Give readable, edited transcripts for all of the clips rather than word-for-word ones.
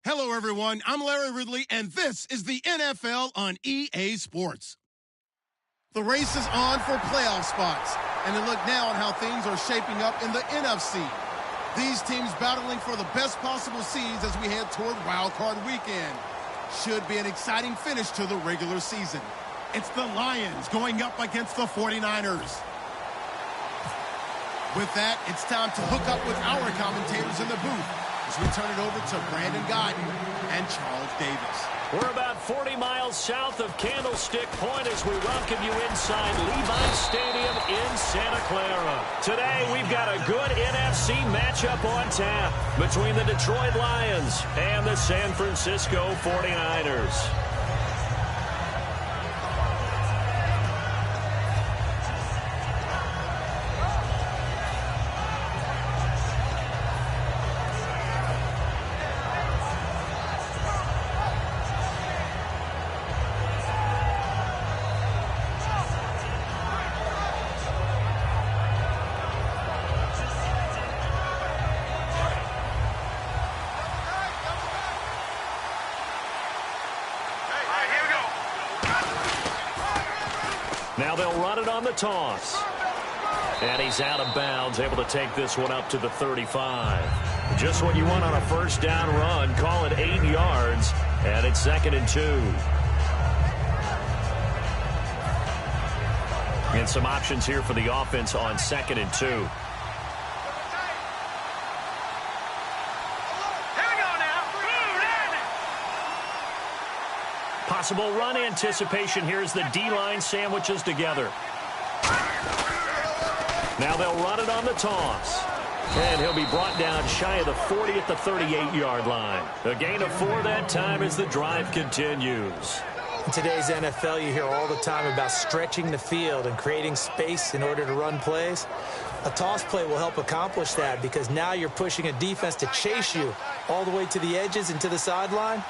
Hello, everyone. I'm Larry Ridley, and this is the NFL on EA Sports. The race is on for playoff spots, and a look now at how things are shaping up in the NFC. These teams battling for the best possible seeds as we head toward Wild Card Weekend. Should be an exciting finish to the regular season. It's the Lions going up against the 49ers. With that, it's time to hook up with our commentators in the booth as we turn it over to Brandon Godden and Charles Davis. We're about 40 miles south of Candlestick Point as we welcome you inside Levi Stadium in Santa Clara. Today, we've got a good NFC matchup on tap between the Detroit Lions and the San Francisco 49ers. Now they'll run it on the toss. And he's out of bounds, able to take this one up to the 35. Just what you want on a first down run. Call it 8 yards, and it's 2nd and 2. And some options here for the offense on 2nd and 2. Possible run anticipation here as the D-line sandwiches together. Now they'll run it on the toss. And he'll be brought down shy of the 40 at the 38-yard line. A gain of 4 that time as the drive continues. In today's NFL, you hear all the time about stretching the field and creating space in order to run plays. A toss play will help accomplish that because now you're pushing a defense to chase you all the way to the edges and to the sideline.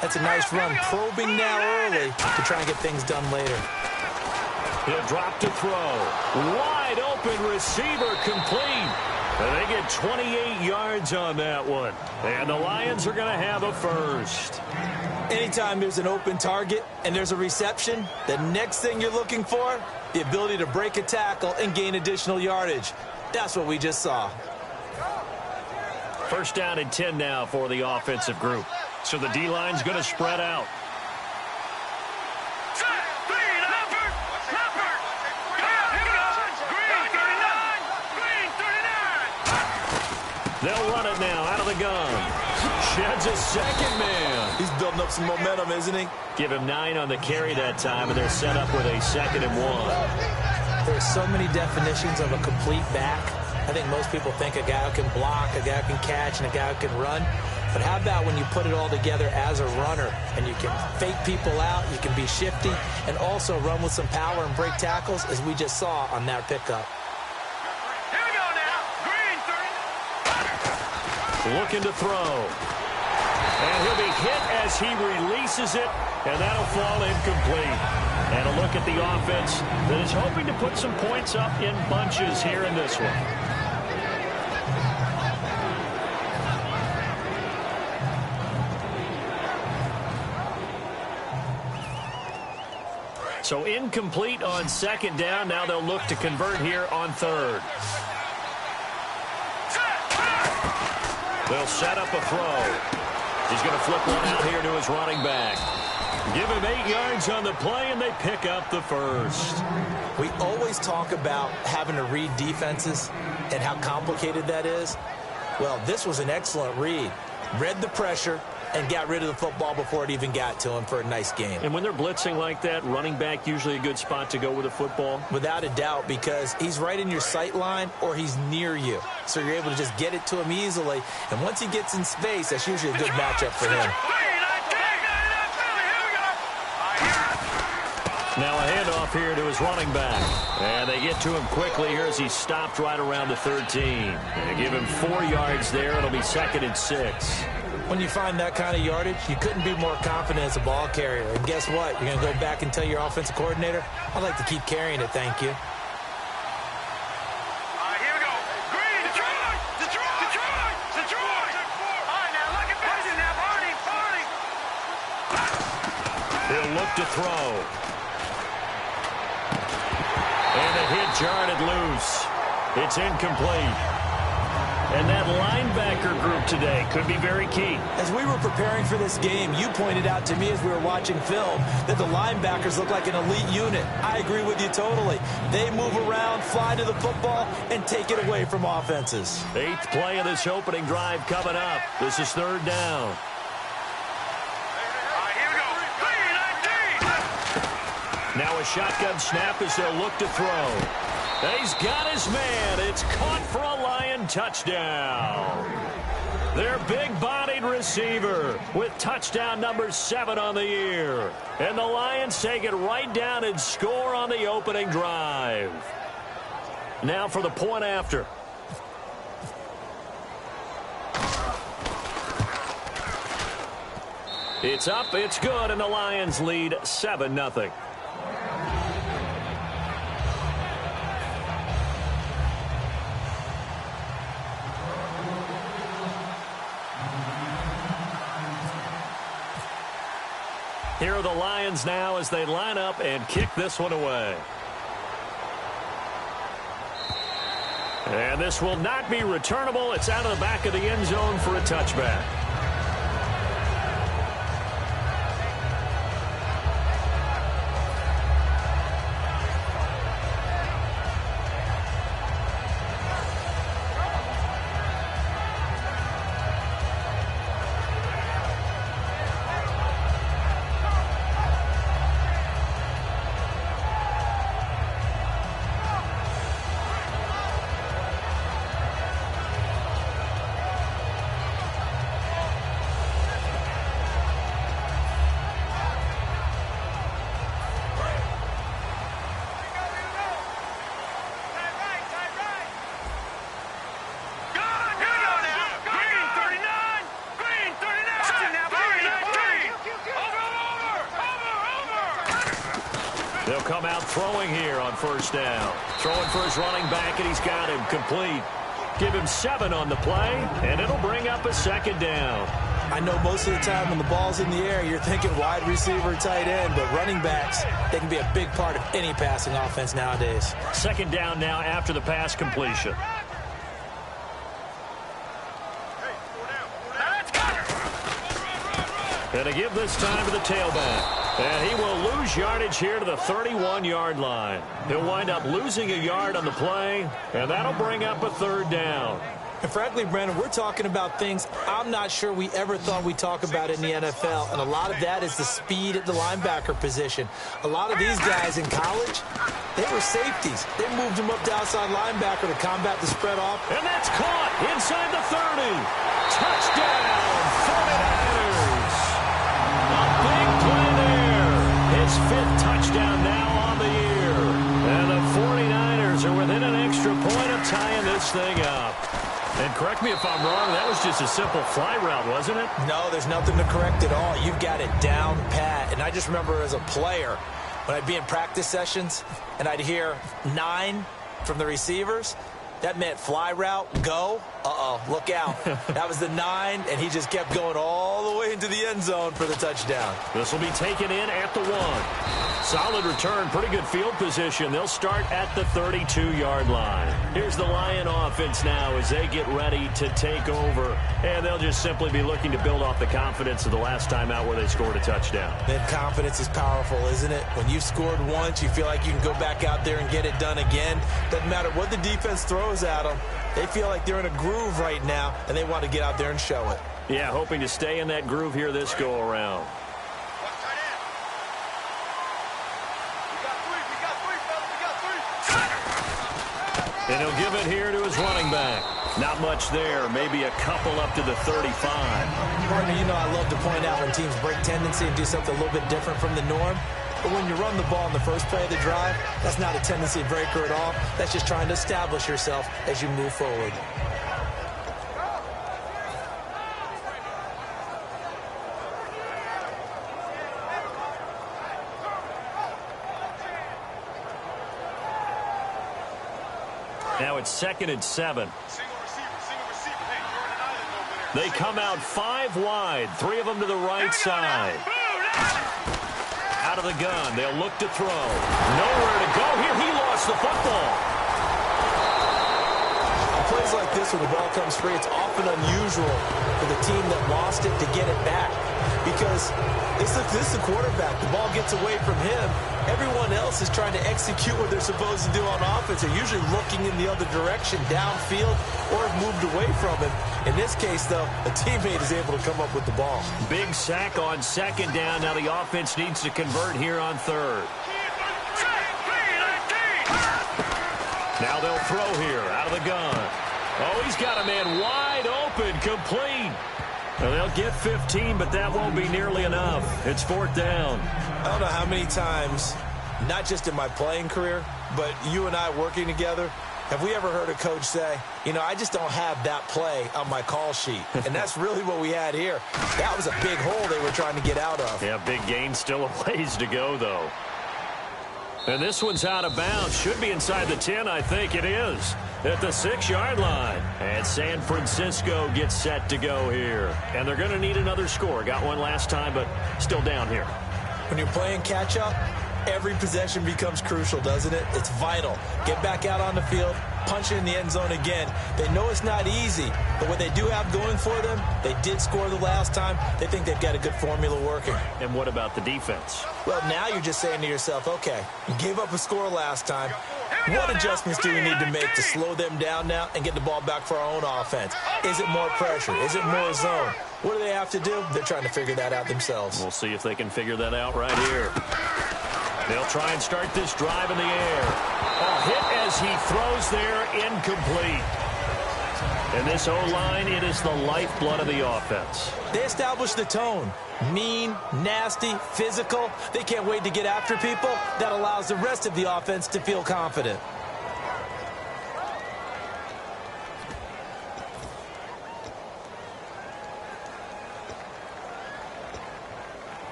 That's a nice run, probing now early to try and get things done later. He'll drop to throw. Wide open receiver complete. And they get 28 yards on that one. And the Lions are going to have a first. Anytime there's an open target and there's a reception, the next thing you're looking for, the ability to break a tackle and gain additional yardage. That's what we just saw. First down and 10 now for the offensive group. So the D-line's going to spread out. They'll run it now out of the gun. Sheds a second man. He's building up some momentum, isn't he? Give him 9 on the carry that time, and they're set up with a 2nd and 1. There's so many definitions of a complete back. I think most people think a guy who can block, a guy who can catch, and a guy who can run. But how about when you put it all together as a runner and you can fake people out, you can be shifty, and also run with some power and break tackles, as we just saw on that pickup. Here we go now. Green, 30. Looking to throw. And he'll be hit as he releases it, and that'll fall incomplete. And a look at the offense that is hoping to put some points up in bunches here in this one. So incomplete on 2nd down. Now they'll look to convert here on 3rd. They'll set up a throw. He's going to flip one out here to his running back. Give him 8 yards on the play, and they pick up the first. We always talk about having to read defenses and how complicated that is. Well, this was an excellent read. Read the pressure and got rid of the football before it even got to him for a nice game. And when they're blitzing like that, running back usually a good spot to go with the football? Without a doubt, because he's right in your sight line or he's near you. So you're able to just get it to him easily. And once he gets in space, that's usually a good matchup for him. Now a handoff here to his running back. And they get to him quickly here as he's stopped right around the 13. They give him 4 yards there. It'll be 2nd and 6. When you find that kind of yardage, you couldn't be more confident as a ball carrier. And guess what? You're going to go back and tell your offensive coordinator, I'd like to keep carrying it, thank you. Here we go. Green, Detroit! Detroit! Detroit! Detroit! All right, now look at Boston now, Barney. They'll look to throw. And the hit jarred loose. It's incomplete. And that linebacker group today could be very key. As we were preparing for this game, you pointed out to me as we were watching film that the linebackers look like an elite unit. I agree with you totally. They move around, fly to the football, and take it away from offenses. 8th play of this opening drive coming up. This is 3rd down. Here we go. Now a shotgun snap as they'll look to throw. He's got his man. It's caught for a Lion touchdown. Their big-bodied receiver with touchdown number 7 on the year. And the Lions take it right down and score on the opening drive. Now for the point after. It's up, it's good, and the Lions lead 7-0. Here are the Lions now as they line up and kick this one away. And this will not be returnable. It's out of the back of the end zone for a touchback. They'll come out throwing here on 1st down. Throwing for his running back, and he's got him complete. Give him 7 on the play, and it'll bring up a 2nd down. I know most of the time when the ball's in the air, you're thinking wide receiver, tight end, but running backs, they can be a big part of any passing offense nowadays. 2nd down now after the pass completion. And a give this time to the tailback. And he will lose yardage here to the 31-yard line. He'll wind up losing a yard on the play, and that'll bring up a 3rd down. And frankly, Brandon, we're talking about things I'm not sure we ever thought we'd talk about in the NFL, and a lot of that is the speed at the linebacker position. A lot of these guys in college, they were safeties. They moved them up to outside linebacker to combat the spread off. And that's caught inside the 30. Touchdown, 49ers. A big play there. His 5th touchdown now on the year. And the 49ers are within an extra point of tying this thing up. And correct me if I'm wrong, that was just a simple fly route, wasn't it? No, there's nothing to correct at all. You've got it down pat. And I just remember as a player, when I'd be in practice sessions and I'd hear 9 from the receivers, that meant fly route, go. Uh-oh, look out. That was the 9, and he just kept going all the way into the end zone for the touchdown. This will be taken in at the 1. Solid return, pretty good field position. They'll start at the 32-yard line. Here's the Lion offense now as they get ready to take over. And they'll just simply be looking to build off the confidence of the last time out where they scored a touchdown. Then confidence is powerful, isn't it? When you've scored once, you feel like you can go back out there and get it done again. Doesn't matter what the defense throws at them. They feel like they're in a groove right now, and they want to get out there and show it. Yeah, hoping to stay in that groove here this go-around. And he'll give it here to his running back. Not much there, maybe a couple up to the 35. Partner, you know I love to point out when teams break tendency and do something a little bit different from the norm. But when you run the ball in the first play of the drive, that's not a tendency breaker at all. That's just trying to establish yourself as you move forward. Now it's 2nd and 7. They come out 5 wide, 3 of them to the right side. Out of the gun. They'll look to throw. Nowhere to go here. He lost the football. On plays like this, when the ball comes free, it's often unusual for the team that lost it to get it back. Because this is the quarterback. The ball gets away from him. Everyone else is trying to execute what they're supposed to do on offense. They're usually looking in the other direction, downfield, or have moved away from him. In this case, though, a teammate is able to come up with the ball. Big sack on second down. Now the offense needs to convert here on third. Now they'll throw here out of the gun. Oh, he's got a man wide open, complete. Well, they'll get 15, but that won't be nearly enough. It's fourth down. I don't know how many times, not just in my playing career, but you and I working together, have we ever heard a coach say, you know, I just don't have that play on my call sheet. And that's really what we had here. That was a big hole they were trying to get out of. Yeah, big gain, still a ways to go, though. And this one's out of bounds. Should be inside the 10, I think it is. At the 6-yard line. And San Francisco gets set to go here. And they're going to need another score. Got one last time, but still down here. When you're playing catch-up, every possession becomes crucial, doesn't it? It's vital. Get back out on the field, punch it in the end zone again. They know it's not easy, but what they do have going for them, they did score the last time. They think they've got a good formula working. And what about the defense? Well, now you're just saying to yourself, okay, you gave up a score last time. What adjustments do we need to make to slow them down now and get the ball back for our own offense? Is it more pressure? Is it more zone? What do they have to do? They're trying to figure that out themselves. We'll see if they can figure that out right here. They'll try and start this drive in the air. A hit as he throws there, incomplete. And this O-line, it is the lifeblood of the offense. They establish the tone. Mean, nasty, physical. They can't wait to get after people. That allows the rest of the offense to feel confident.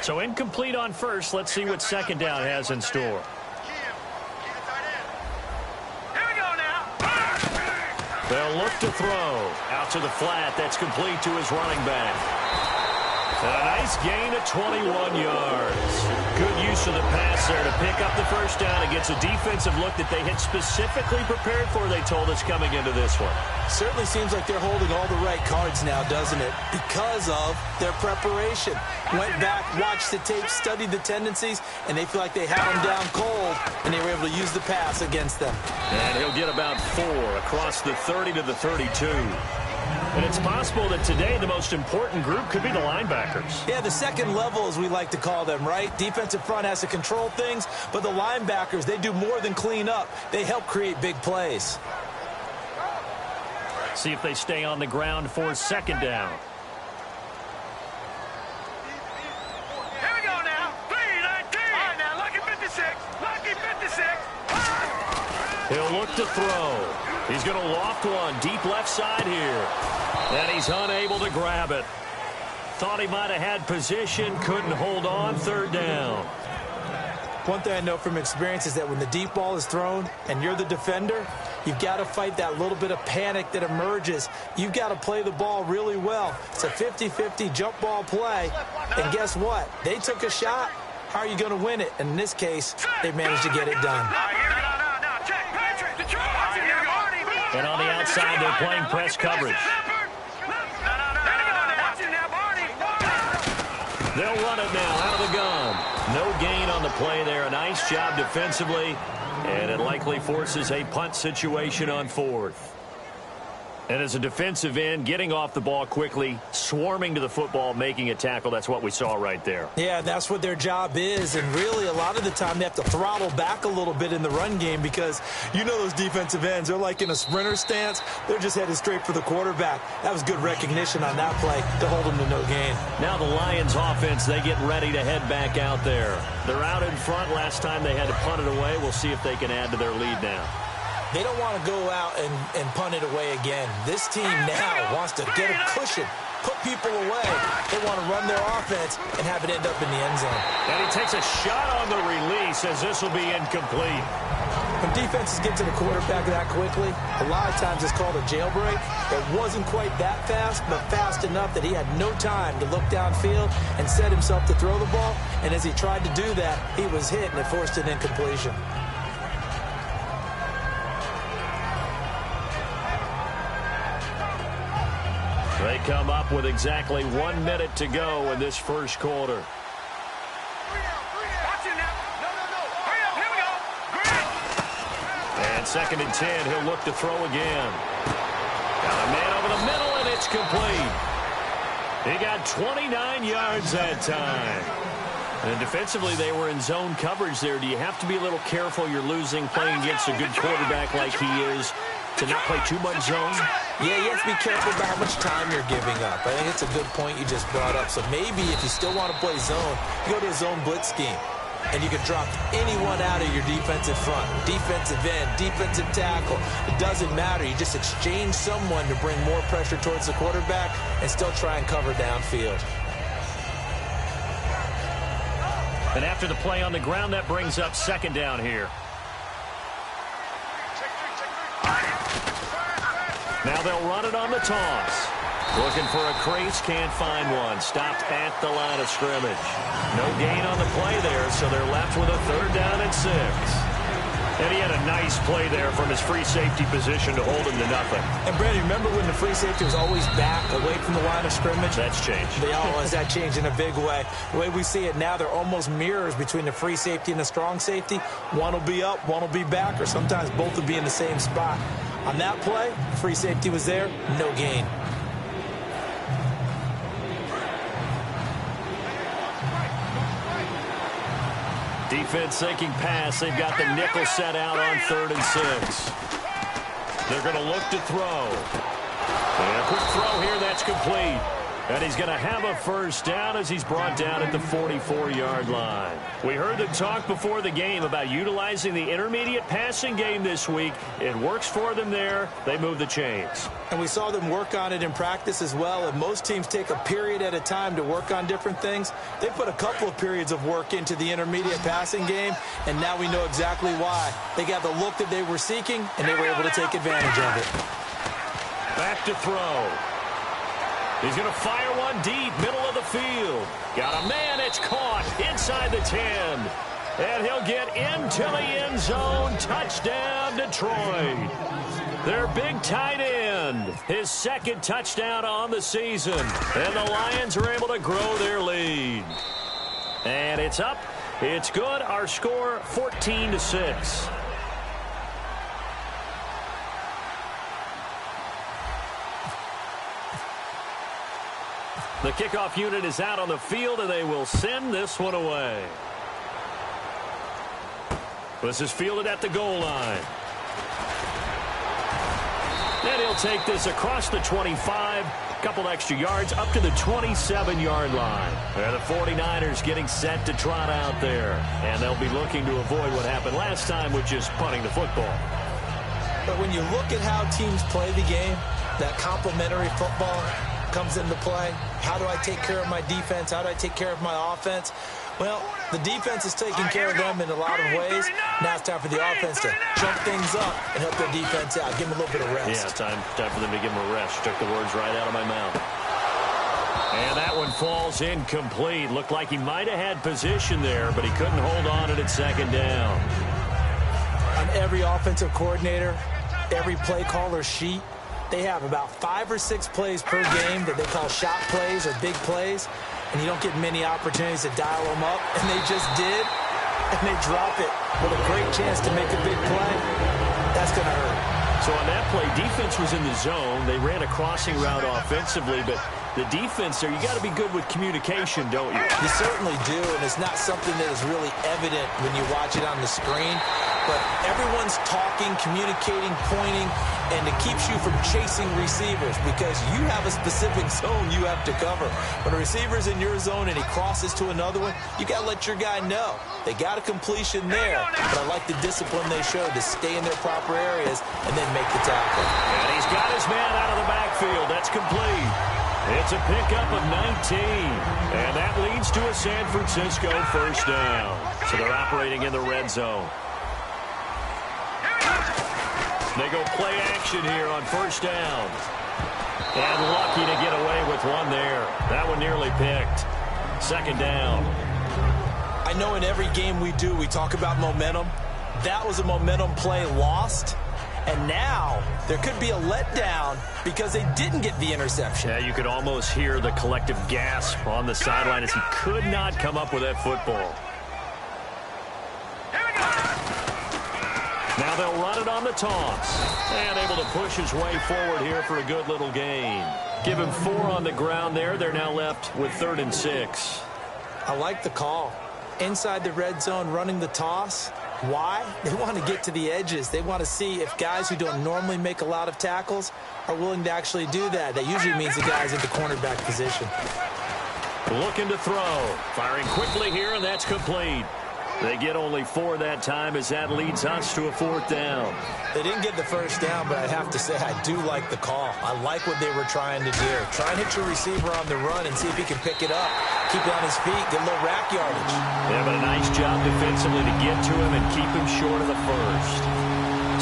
So incomplete on first. Let's see what second down has in store. They'll look to throw. Out to the flat. That's complete to his running back. And a nice gain of 21 yards. Good use of the pass there to pick up the first down. It gets a defensive look that they had specifically prepared for, they told us, coming into this one. Certainly seems like they're holding all the right cards now, doesn't it? Because of their preparation. Went back, watched the tape, studied the tendencies, and they feel like they had them down cold, and they were able to use the pass against them. And he'll get about 4 across the 30 to the 32. And it's possible that today the most important group could be the linebackers. Yeah, the second level, as we like to call them, right? Defensive front has to control things, but the linebackers, they do more than clean up. They help create big plays. See if they stay on the ground for second down. Here we go now. 3-19. All right, now, lucky 56. Lucky 56. He'll look to throw. He's going to loft one deep left side here. And he's unable to grab it. Thought he might have had position, couldn't hold on, third down. One thing I know from experience is that when the deep ball is thrown and you're the defender, you've got to fight that little bit of panic that emerges. You've got to play the ball really well. It's a 50-50 jump ball play. And guess what? They took a shot. How are you going to win it? And in this case, they managed to get it done. And on the outside, they're playing press coverage. They'll run it now out of the gun. No gain on the play there. A nice job defensively. And it likely forces a punt situation on fourth. And as a defensive end, getting off the ball quickly, swarming to the football, making a tackle, that's what we saw right there. Yeah, that's what their job is. And really, a lot of the time, they have to throttle back a little bit in the run game because you know those defensive ends, they're like in a sprinter stance. They're just headed straight for the quarterback. That was good recognition on that play to hold them to no gain. Now the Lions offense, they get ready to head back out there. They're out in front. Last time they had to punt it away. We'll see if they can add to their lead now. They don't want to go out and punt it away again. This team now wants to get a cushion, put people away. They want to run their offense and have it end up in the end zone. And he takes a shot on the release as this will be incomplete. When defenses get to the quarterback that quickly, a lot of times it's called a jailbreak. It wasn't quite that fast, but fast enough that he had no time to look downfield and set himself to throw the ball. And as he tried to do that, he was hit, and it forced an incompletion. They come up with exactly 1 minute to go in this first quarter. And 2nd and 10, he'll look to throw again. Got a man over the middle, and it's complete. He got 29 yards that time. And defensively, they were in zone coverage there. Do you have to be a little careful? You're losing playing against a good quarterback like he is to not play too much zone? Yeah, you have to be careful about how much time you're giving up. I think it's a good point you just brought up. So maybe if you still want to play zone, you go to a zone blitz scheme. And you can drop anyone out of your defensive front, defensive end, defensive tackle. It doesn't matter. You just exchange someone to bring more pressure towards the quarterback and still try and cover downfield. And after the play on the ground, that brings up 2nd down here. Now they'll run it on the toss. Looking for a crease, can't find one. Stopped at the line of scrimmage. No gain on the play there, so they're left with a 3rd down and 6. And he had a nice play there from his free safety position to hold him to nothing. And, Brandon, remember when the free safety was always back away from the line of scrimmage? That's changed. They always that changed in a big way. The way we see it now, they're almost mirrors between the free safety and the strong safety. One will be up, one will be back, or sometimes both will be in the same spot. On that play, free safety was there, no gain. Defense thinking pass. They've got the nickel set out on 3rd and 6. They're going to look to throw. And a quick throw here. That's complete. And he's going to have a 1st down as he's brought down at the 44-yard line. We heard the talk before the game about utilizing the intermediate passing game this week. It works for them there. They move the chains. And we saw them work on it in practice as well. And most teams take a period at a time to work on different things. They put a couple of periods of work into the intermediate passing game, and now we know exactly why. They got the look that they were seeking, and they were able to take advantage of it. Back to throw. He's going to fire one deep, middle of the field. Got a man, it's caught inside the 10. And he'll get into the end zone. Touchdown, Detroit. Their big tight end. His 2nd touchdown on the season. And the Lions are able to grow their lead. And it's up. It's good. Our score, 14-6. The kickoff unit is out on the field, and they will send this one away. This is fielded at the goal line. And he'll take this across the 25, a couple extra yards, up to the 27-yard line. And the 49ers getting set to trot out there. And they'll be looking to avoid what happened last time, which is punting the football. But when you look at how teams play the game, that complementary football comes into play. How do I take care of my defense? How do I take care of my offense? Well, the defense is taking care of them in a lot of ways. Now it's time for the offense to jump things up and help their defense out. Give them a little bit of rest. Yeah, time for them to give them a rest. Took the words right out of my mouth. And that one falls incomplete. Looked like he might have had position there, but he couldn't hold on at 2nd down. On every offensive coordinator, every play caller sheet, they have about 5 or 6 plays per game that they call shot plays or big plays, and you don't get many opportunities to dial them up, and they just did, and they drop it with a great chance to make a big play. That's going to hurt. So on that play, defense was in the zone. They ran a crossing route offensively, but the defense there, you got to be good with communication, don't you? You certainly do, and it's not something that is really evident when you watch it on the screen. But everyone's talking, communicating, pointing, and it keeps you from chasing receivers because you have a specific zone you have to cover. When a receiver's in your zone and he crosses to another one, you got to let your guy know. They got a completion there, but I like the discipline they showed to stay in their proper areas and then make the tackle. And he's got his man out of the backfield. That's complete. It's a pickup of 19, and that leads to a San Francisco 1st down. So they're operating in the red zone. They go play action here on first down. And lucky to get away with one there. That one nearly picked. Second down. I know in every game we do, we talk about momentum. That was a momentum play lost. And now there could be a letdown because they didn't get the interception. Yeah, you could almost hear the collective gasp on the sideline as he could not come up with that football. Now they'll run it on the toss. And able to push his way forward here for a good little gain. Give him 4 on the ground there. They're now left with 3rd and 6. I like the call. Inside the red zone, running the toss. Why? They want to get to the edges. They want to see if guys who don't normally make a lot of tackles are willing to actually do that. That usually means the guys in the cornerback position. Looking to throw. Firing quickly here, and that's complete. They get only 4 that time as that leads us to a 4th down. They didn't get the first down, but I have to say I do like the call. I like what they were trying to do. Try and hit your receiver on the run and see if he can pick it up. Keep it on his feet, get a little rack yardage. Yeah, but a nice job defensively to get to him and keep him short of the first.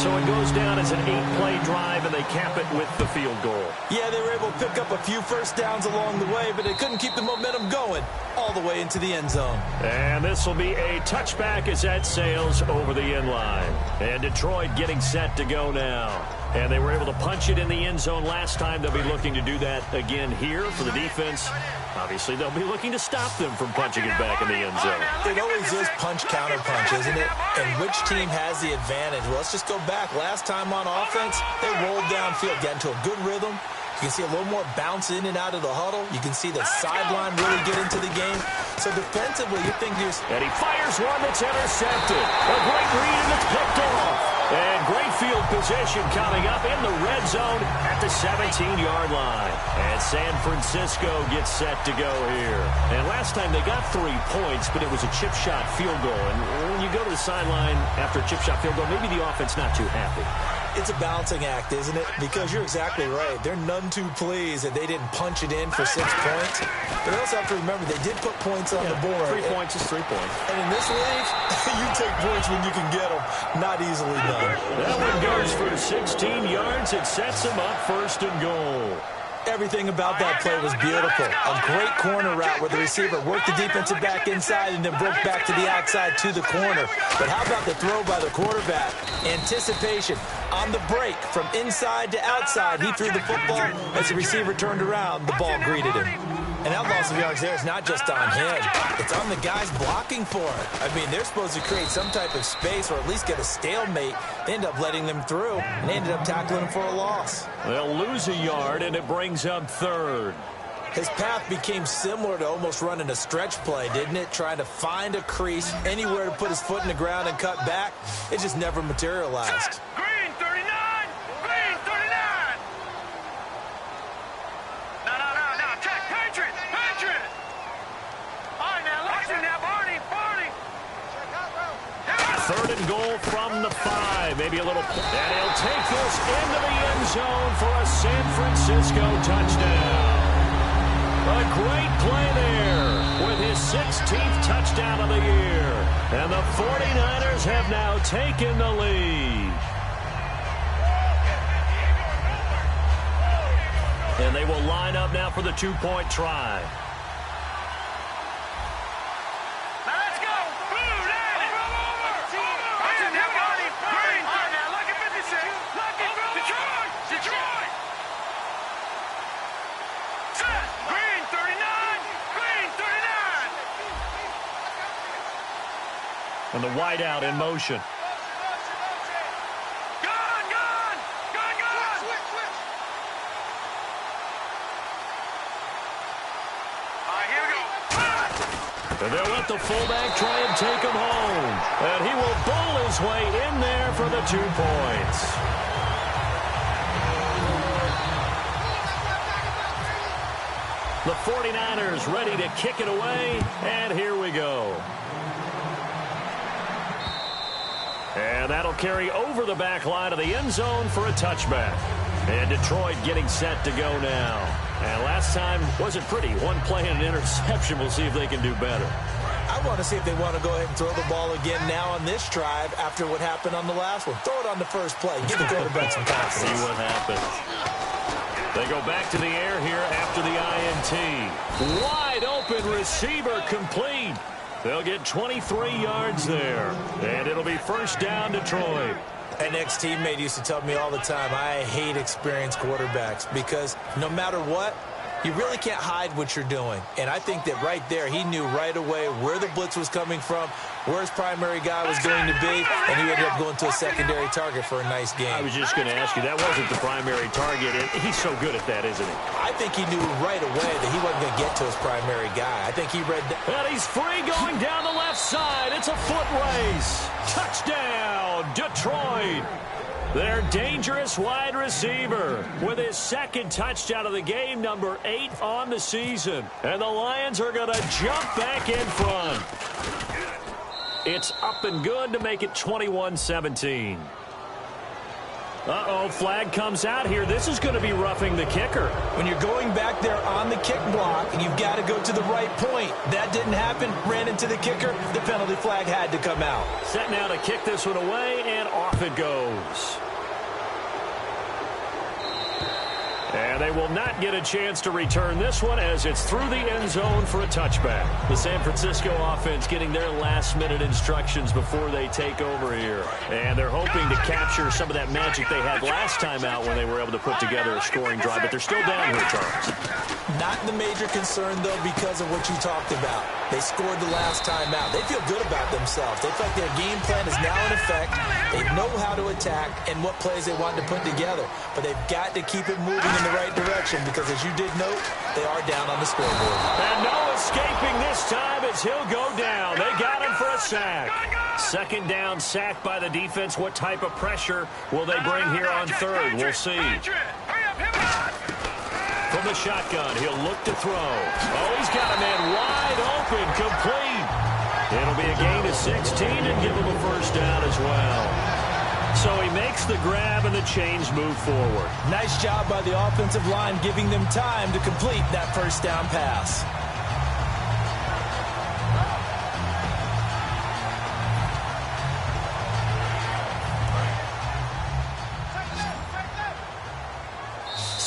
So it goes down as an 8-play drive, and they cap it with the field goal. Yeah, they were able to pick up a few first downs along the way, but they couldn't keep the momentum going all the way into the end zone. And this will be a touchback as that sails over the end line. And Detroit getting set to go now. And they were able to punch it in the end zone last time. They'll be looking to do that again here for the defense. Obviously, they'll be looking to stop them from punching it back in the end zone. It always is punch-counter-punch, isn't it? And which team has the advantage? Well, let's just go back. Last time on offense, they rolled downfield, got into a good rhythm. You can see a little more bounce in and out of the huddle. You can see the sideline really get into the game. So defensively, you think there's... And he fires one that's intercepted. A great read, and it's picked off. And great field position coming up in the red zone at the 17-yard line. And San Francisco gets set to go here. And last time they got 3 points, but it was a chip shot field goal. And when you go to the sideline after a chip shot field goal, maybe the offense not too happy. It's a balancing act, isn't it? Because you're exactly right. They're none too pleased that they didn't punch it in for 6 points. But they also have to remember they did put points on the board. 3 points is 3 points. And in this league, you take points when you can get them. Not easily done. That one goes for 16 yards. It sets them up 1st and goal. Everything about that play was beautiful. A great corner route where the receiver worked the defensive back inside and then broke back to the outside to the corner. But how about the throw by the quarterback? Anticipation on the break from inside to outside. He threw the football. As the receiver turned around, the ball greeted him. And that loss of yards there is not just on him. It's on the guys blocking for it. I mean, they're supposed to create some type of space or at least get a stalemate. They end up letting them through, and they ended up tackling him for a loss. They'll lose a yard, and it brings up 3rd. His path became similar to almost running a stretch play, didn't it? Trying to find a crease, anywhere to put his foot in the ground and cut back. It just never materialized. Green 39! Green 39! No, check, Patriot! All right, now, listen now, Barney! 3rd and goal from the 5. Maybe a little... And he'll take this into the end zone for a San Francisco touchdown. A great play there with his 16th touchdown of the year. And the 49ers have now taken the lead. And they will line up now for the 2-point try. And the wideout in motion. And they'll let the fullback try and take him home. And he will bowl his way in there for the 2 points. The 49ers ready to kick it away. And here we go. And that'll carry over the back line of the end zone for a touchback. And Detroit getting set to go now. And last time wasn't pretty. 1 play and an interception. We'll see if they can do better. I I want to see if they want to go ahead and throw the ball again now on this drive after what happened on the last one. Throw it on the first play. Give the quarterback some confidence. See what happens. They go back to the air here after the INT. Wide open receiver complete. They'll get 23 yards there. And it'll be first down Detroit. An ex-teammate used to tell me all the time, I hate experienced quarterbacks because no matter what, you really can't hide what you're doing. And I think that right there, he knew right away where the blitz was coming from, where his primary guy was going to be, and he ended up going to a secondary target for a nice game. I was just going to ask you, that wasn't the primary target, and he's so good at that, isn't he? I think he knew right away that he wasn't going to get to his primary guy. I think he read that. And he's free going down the left side. It's a foot race. Touchdown, Detroit. Their dangerous wide receiver with his second touchdown of the game, number 8 on the season. And the Lions are going to jump back in front. It's up and good to make it 21-17. Uh-oh, flag comes out here. This is going to be roughing the kicker. When you're going back there on the kick block, you've got to go to the right point. That didn't happen. Ran into the kicker. The penalty flag had to come out. Set now to kick this one away, and off it goes. And they will not get a chance to return this one as it's through the end zone for a touchback. The San Francisco offense getting their last-minute instructions before they take over here. And they're hoping to capture some of that magic they had last time out when they were able to put together a scoring drive. But they're still down here, Charles. Not the major concern, though, because of what you talked about. They scored the last time out. They feel good about themselves. They feel like their game plan is now in effect. They know how to attack and what plays they want to put together. But they've got to keep it moving in the right direction because, as you did note, they are down on the scoreboard. And no escaping this time as he'll go down. They got him for a sack. Second down, sack by the defense. What type of pressure will they bring here on third? We'll see. From the shotgun, he'll look to throw. Oh, he's got a man wide open, complete. It'll be a gain of 16 and give him a first down as well. So he makes the grab and the chains move forward. Nice job by the offensive line giving them time to complete that first down pass.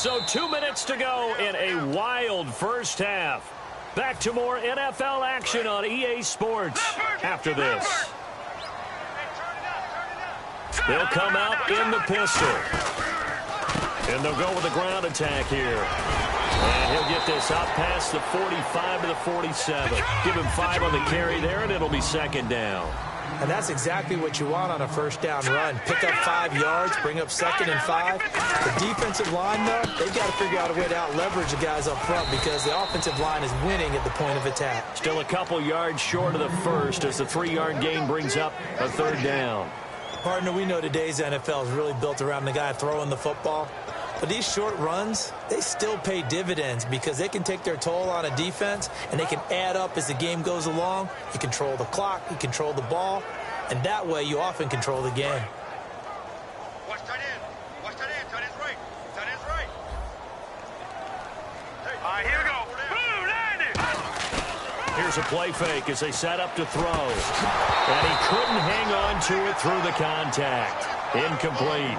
So 2 minutes to go in a wild first half. Back to more NFL action on EA Sports after this. They'll come out in the pistol. And they'll go with the ground attack here. And he'll get this out past the 45 to the 47. Give him 5 on the carry there, and it'll be second down. And that's exactly what you want on a first down run. Pick up 5 yards, bring up second and 5. The defensive line, though, they've got to figure out a way to out-leverage the guys up front because the offensive line is winning at the point of attack. Still a couple yards short of the first as the 3-yard gain brings up a third down. Partner, we know today's NFL is really built around the guy throwing the football. But these short runs, they still pay dividends because they can take their toll on a defense and they can add up as the game goes along. You control the clock, you control the ball, and that way you often control the game. Watch tight end. Watch tight end. Tight end's right. Tight end's right. All right, here we go. Boom, landed. Here's a play fake as they set up to throw. And he couldn't hang on to it through the contact. Incomplete.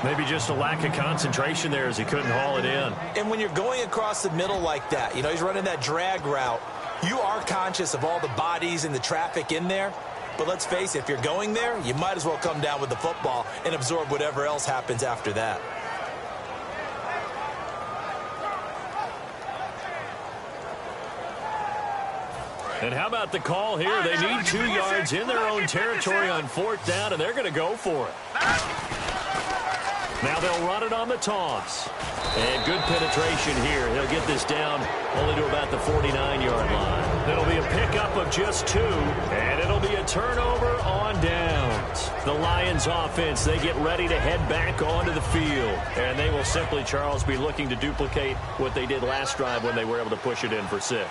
Maybe just a lack of concentration there as he couldn't haul it in. And when you're going across the middle like that, you know, he's running that drag route, you are conscious of all the bodies and the traffic in there. But let's face it, if you're going there, you might as well come down with the football and absorb whatever else happens after that. And how about the call here? They need 2 yards in their own territory on fourth down, and they're going to go for it. Now they'll run it on the toss. And good penetration here. He'll get this down only to about the 49-yard line. It'll be a pickup of just 2, and it'll be a turnover on downs. The Lions offense, they get ready to head back onto the field. And they will simply, Charles, be looking to duplicate what they did last drive when they were able to push it in for 6.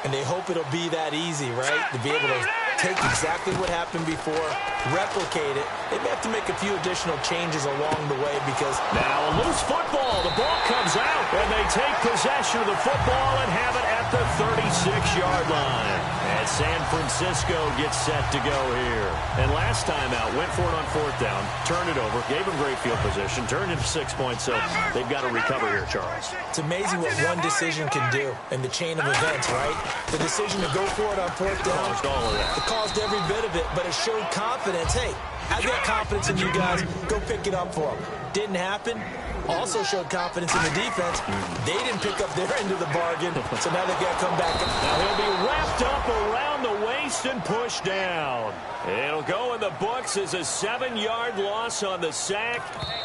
And they hope it'll be that easy, right? To be able to take exactly what happened before, replicate it. They may have to make a few additional changes along the way because... Now a loose football. The ball comes out, and they take possession of the football and have it at the 37. 6-yard line. And San Francisco gets set to go here. And last time out, went for it on 4th down, turned it over, gave them great field position, turned into 6 points, so they've got to recover here, Charles. It's amazing what one decision can do in the chain of events, right? The decision to go for it on 4th down, Caused all of that. it caused every bit of it, but it showed confidence. Hey, I've got confidence in you guys. Go pick it up for them. Didn't happen. Also showed confidence in the defense. They didn't pick up their end of the bargain, so now they've got to come back. Now he'll be wrapped up around the waist and pushed down. It'll go in the books as a 7-yard loss on the sack,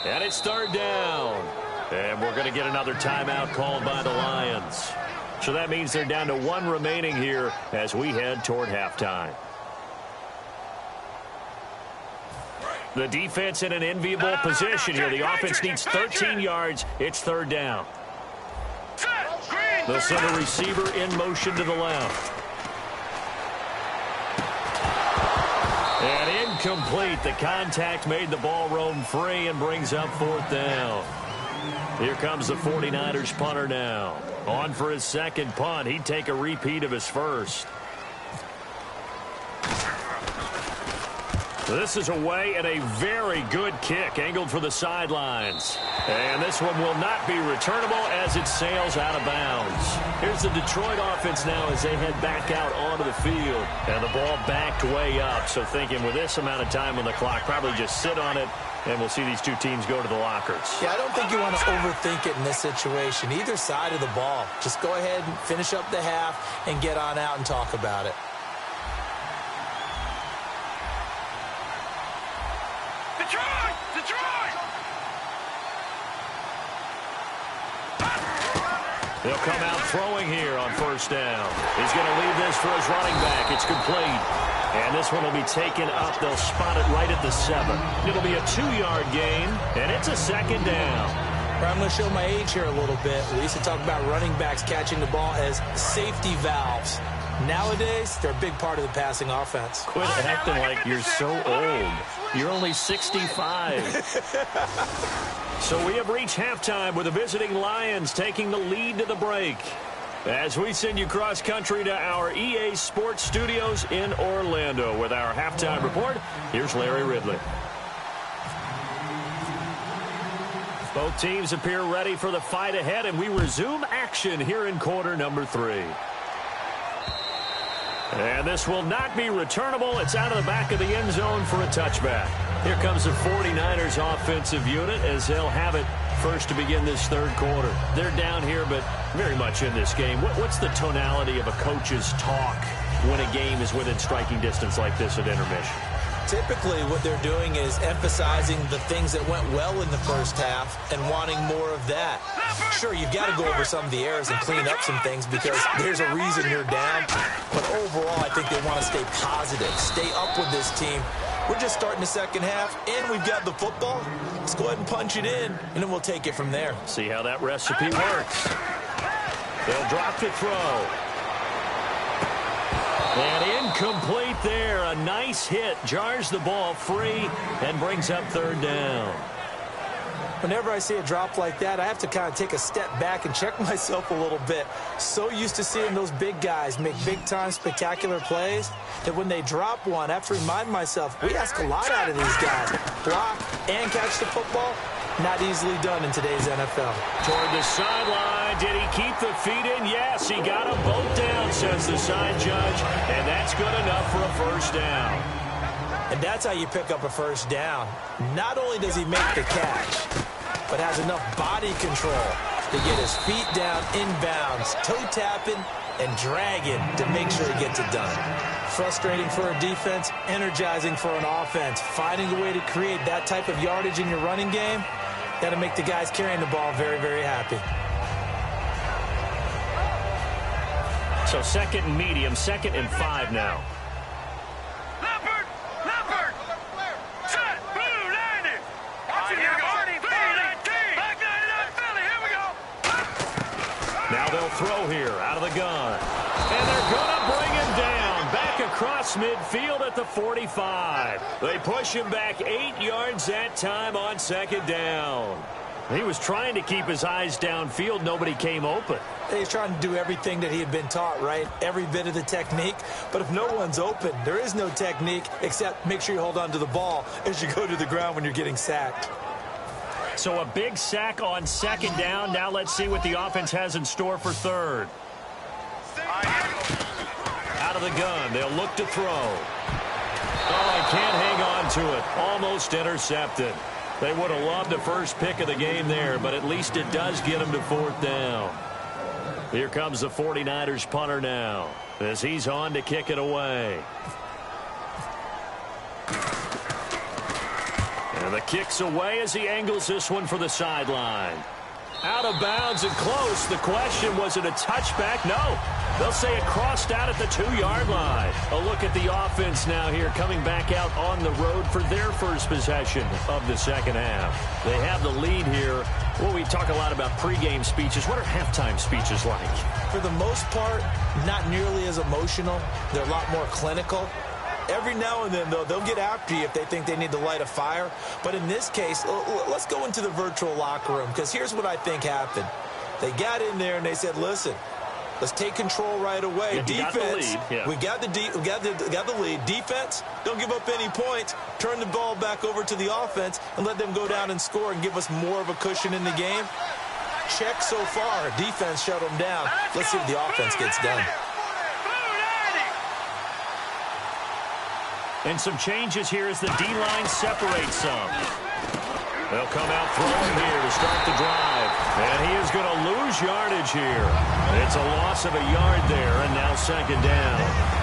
and it's 3rd down. And we're going to get another timeout called by the Lions. So that means they're down to 1 remaining here as we head toward halftime. The defense in an enviable position here. The offense needs 13 yards. It's 3rd down. They'll send a receiver in motion to the left. And incomplete. The contact made the ball roam free and brings up 4th down. Here comes the 49ers punter now. On for his 2nd punt. He'd take a repeat of his first. This is away and a very good kick angled for the sidelines. And this one will not be returnable as it sails out of bounds. Here's the Detroit offense now as they head back out onto the field. And the ball backed way up. So thinking with this amount of time on the clock, probably just sit on it, and we'll see these two teams go to the lockers. Yeah, I don't think you want to overthink it in this situation. Either side of the ball. Just go ahead and finish up the half and get on out and talk about it. They'll come out throwing here on 1st down. He's going to leave this for his running back. It's complete. And this one will be taken up. They'll spot it right at the 7. It'll be a 2-yard gain, and it's a 2nd down. I'm going to show my age here a little bit. We used to talk about running backs catching the ball as safety valves. Nowadays, they're a big part of the passing offense. Quit acting like you're so old. You're only 65. So we have reached halftime with the visiting Lions taking the lead to the break. As we send you cross-country to our EA Sports Studios in Orlando with our halftime report, here's Larry Ridley. Both teams appear ready for the fight ahead, and we resume action here in quarter number 3. And this will not be returnable. It's out of the back of the end zone for a touchback. Here comes the 49ers offensive unit as they'll have it first to begin this 3rd quarter. They're down here, but very much in this game. What's the tonality of a coach's talk when a game is within striking distance like this at intermission? Typically, what they're doing is emphasizing the things that went well in the first half and wanting more of that. Sure, you've got to go over some of the errors and clean up some things because there's a reason you're down. But overall, I think they want to stay positive, stay up with this team. We're just starting the second half, and we've got the football. Let's go ahead and punch it in, and then we'll take it from there. See how that recipe works. They'll drop to throw. And incomplete there. A nice hit. Jars the ball free and brings up 3rd down. Whenever I see a drop like that, I have to kind of take a step back and check myself a little bit. So used to seeing those big guys make big-time spectacular plays that when they drop one, I have to remind myself, we ask a lot out of these guys. Block and catch the football, not easily done in today's NFL. Toward the sideline. Did he keep the feet in? Yes, he got them both down, says the side judge. And that's good enough for a 1st down. And that's how you pick up a 1st down. Not only does he make the catch, but has enough body control to get his feet down inbounds, toe tapping and dragging to make sure he gets it done. Frustrating for a defense, energizing for an offense. Finding a way to create that type of yardage in your running game, that'll make the guys carrying the ball very, very happy. So 2nd and medium, 2nd and 5 now. Now they'll throw here out of the gun. And they're going to bring him down. Back across midfield at the 45. They push him back 8 yards that time on 2nd down. He was trying to keep his eyes downfield. Nobody came open. He's trying to do everything that he had been taught, right? Every bit of the technique. But if no one's open, there is no technique except make sure you hold on to the ball as you go to the ground when you're getting sacked. So a big sack on second down. Now let's see what the offense has in store for third. Out of the gun. They'll look to throw. Oh, he can't hang on to it. Almost intercepted. They would have loved the first pick of the game there, but at least it does get them to fourth down. Here comes the 49ers punter now as he's on to kick it away. And the kick's away as he angles this one for the sideline. Out of bounds and close. The question, was it a touchback? No. They'll say it crossed out at the 2-yard line. A look at the offense now here coming back out on the road for their first possession of the second half. They have the lead here. Well, we talk a lot about pregame speeches. What are halftime speeches like? For the most part, not nearly as emotional. They're a lot more clinical. Every now and then, though, they'll get after you if they think they need to light a fire. But in this case, let's go into the virtual locker room, because here's what I think happened. They got in there and they said, listen, let's take control right away. Yeah, defense, we got the lead. Defense, don't give up any points. Turn the ball back over to the offense and let them go down and score and give us more of a cushion in the game. Check so far. Defense shut them down. Let's see what the offense gets done. And some changes here as the D-line separates some. They'll come out throwing here to start the drive. And he is going to lose yardage here. It's a loss of a yard there, and now second down.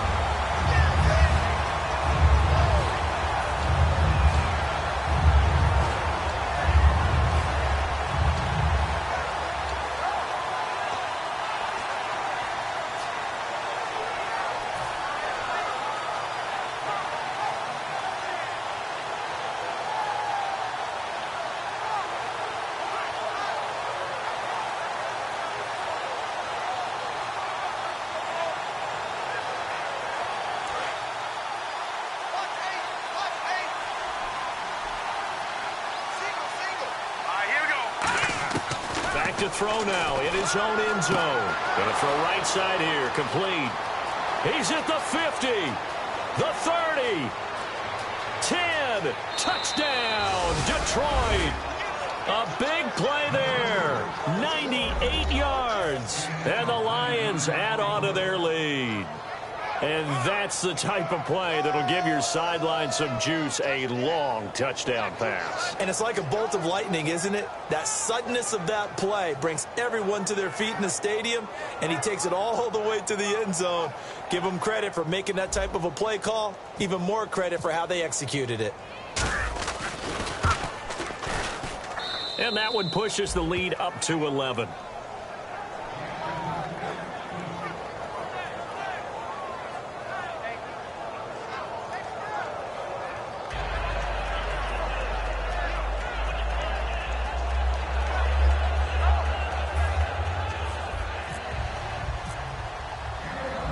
To throw now in his own end zone. Going to throw right side here, complete. He's at the 50, the 30, 10, touchdown, Detroit. A big play there, 98 yards, and the Lions add on to their lead. And that's the type of play that'll give your sideline some juice, a long touchdown pass. And it's like a bolt of lightning, isn't it? That suddenness of that play brings everyone to their feet in the stadium, and he takes it all the way to the end zone. Give him credit for making that type of a play call, even more credit for how they executed it. And that one pushes the lead up to 11.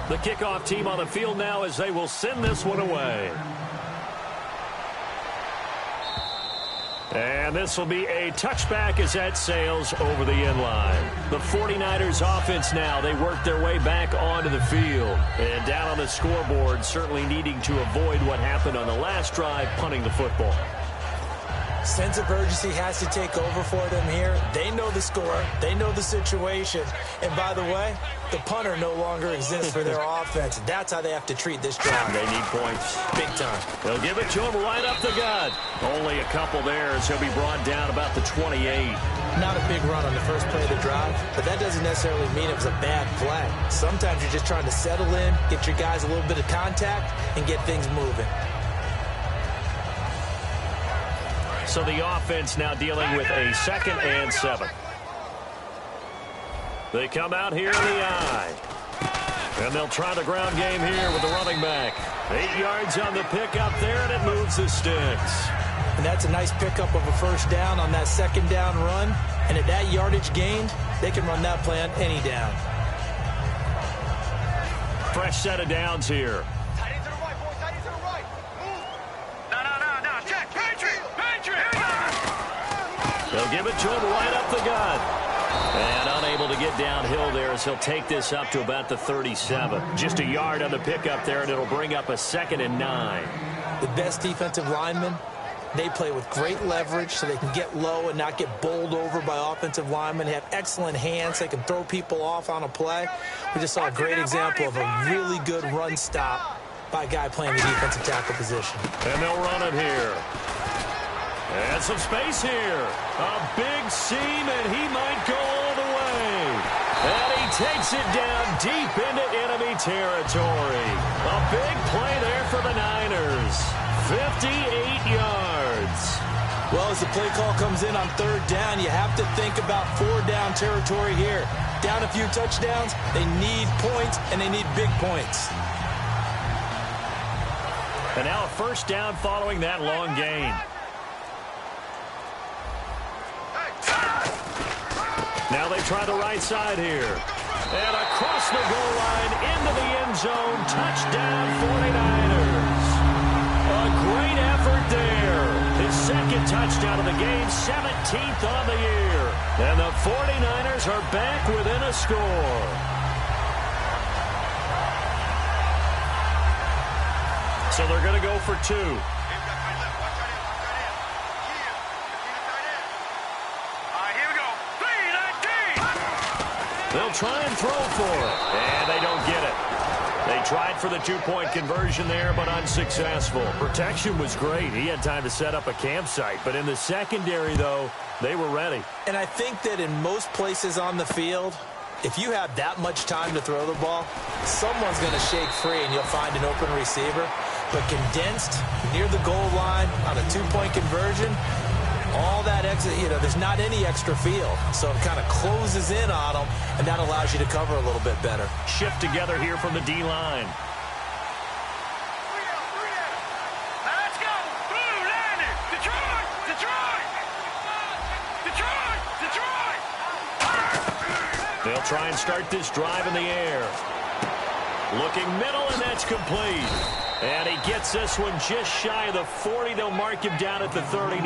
The kickoff team on the field now as they will send this one away. And this will be a touchback as that sails over the end line. The 49ers offense now, they work their way back onto the field. And down on the scoreboard, certainly needing to avoid what happened on the last drive, punting the football. Sense of urgency has to take over for them here. They know the score. They know the situation. And by the way, the punter no longer exists for their offense. That's how they have to treat this drive. They need points. Big time. They'll give it to him right up the gut. Only a couple there as he'll be brought down about the 28. Not a big run on the first play of the drive, but that doesn't necessarily mean it was a bad play. Sometimes you're just trying to settle in, get your guys a little bit of contact, and get things moving. So the offense now dealing with a 2nd and 7. They come out here in the eye. And they'll try the ground game here with the running back. 8 yards on the pickup there, and it moves the sticks. And that's a nice pickup of a first down on that 2nd down run. And at that yardage gained, they can run that play on any down. Fresh set of downs here. They'll give it to him right up the gut. And unable to get downhill there as he'll take this up to about the 37. Just a yard on the pickup there, and it'll bring up a 2nd and 9. The best defensive linemen, they play with great leverage so they can get low and not get bowled over by offensive linemen. They have excellent hands. They can throw people off on a play. We just saw a great example of a really good run stop by a guy playing the defensive tackle position. And they'll run it here. And some space here. A big seam, and he might go all the way. And he takes it down deep into enemy territory. A big play there for the Niners. 58 yards. Well, as the play call comes in on 3rd down, you have to think about 4-down territory here. Down a few touchdowns, they need points, and they need big points. And now a 1st down following that long gain. Now they try the right side here. And across the goal line into the end zone. Touchdown 49ers. A great effort there. His 2nd touchdown of the game, 17th on the year. And the 49ers are back within a score. So they're going to go for 2. They'll try and throw for it. And they don't get it. They tried for the 2-point conversion there, but unsuccessful. Protection was great. He had time to set up a campsite. But in the secondary, though, they were ready. And I think that in most places on the field, if you have that much time to throw the ball, someone's going to shake free and you'll find an open receiver. But condensed near the goal line on a 2-point conversion, all that exit, there's not any extra field. So it kind of closes in on them, and that allows you to cover a little bit better. Shift together here from the D-line. Let's go! Blue landed! Detroit! Detroit! Detroit! Detroit! They'll try and start this drive in the air. Looking middle, and that's complete. And he gets this one just shy of the 40. They'll mark him down at the 39.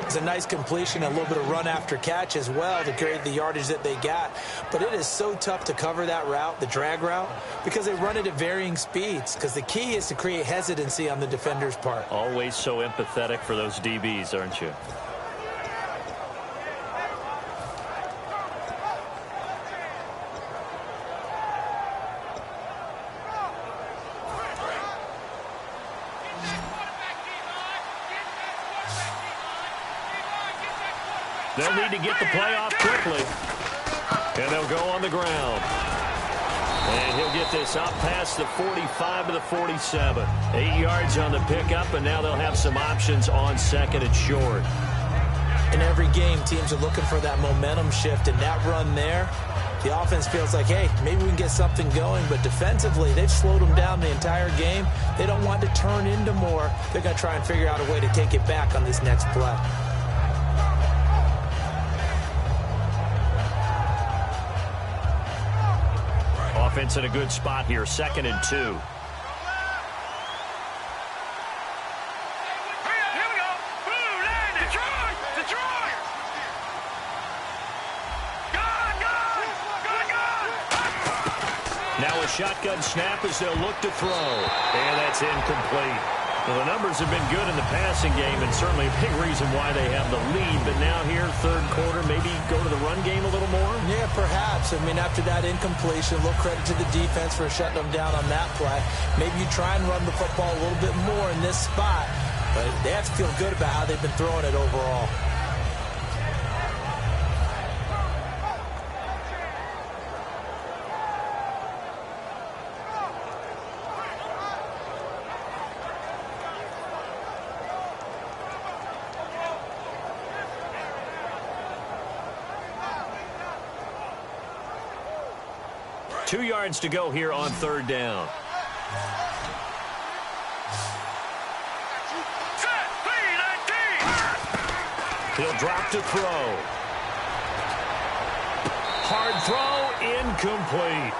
It's a nice completion, a little bit of run after catch as well to create the yardage that they got. But it is so tough to cover that route, the drag route, because they run it at varying speeds. Because the key is to create hesitancy on the defender's part. Always so empathetic for those DBs, aren't you? They'll need to get the play off quickly. And they'll go on the ground. And he'll get this up past the 45 to the 47. 8 yards on the pickup, and now they'll have some options on 2nd and short. In every game, teams are looking for that momentum shift, and that run there, the offense feels like, hey, maybe we can get something going. But defensively, they've slowed them down the entire game. They don't want to turn into more. They're going to try and figure out a way to take it back on this next play. Offense in a good spot here, 2nd and 2. Here we go. Blue landed. Detroit. Detroit. Gone. Now a shotgun snap as they'll look to throw. And that's incomplete. Well, the numbers have been good in the passing game, and certainly a big reason why they have the lead. But now here, 3rd quarter, maybe go to the run game a little more? Yeah, perhaps. I mean, after that incompletion, a little credit to the defense for shutting them down on that play. Maybe you try and run the football a little bit more in this spot. But they have to feel good about how they've been throwing it overall. Two yards to go here on 3rd down. Set. 3-19. He'll drop to throw. Hard throw, incomplete.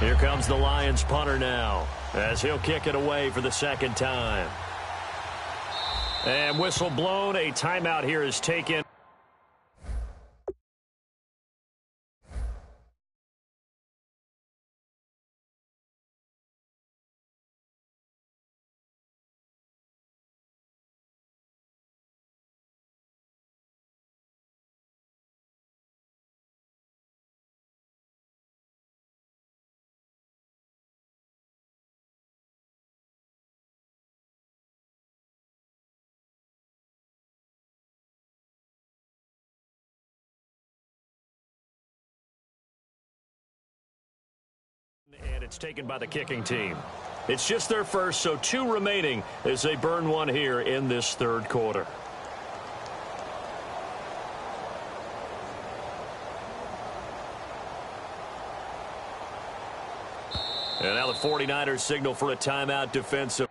Here comes the Lions punter now, as he'll kick it away for the second time. And whistle blown. A timeout here is taken. And it's taken by the kicking team. It's just their first, so 2 remaining as they burn one here in this third quarter. And now the 49ers signal for a timeout defensive.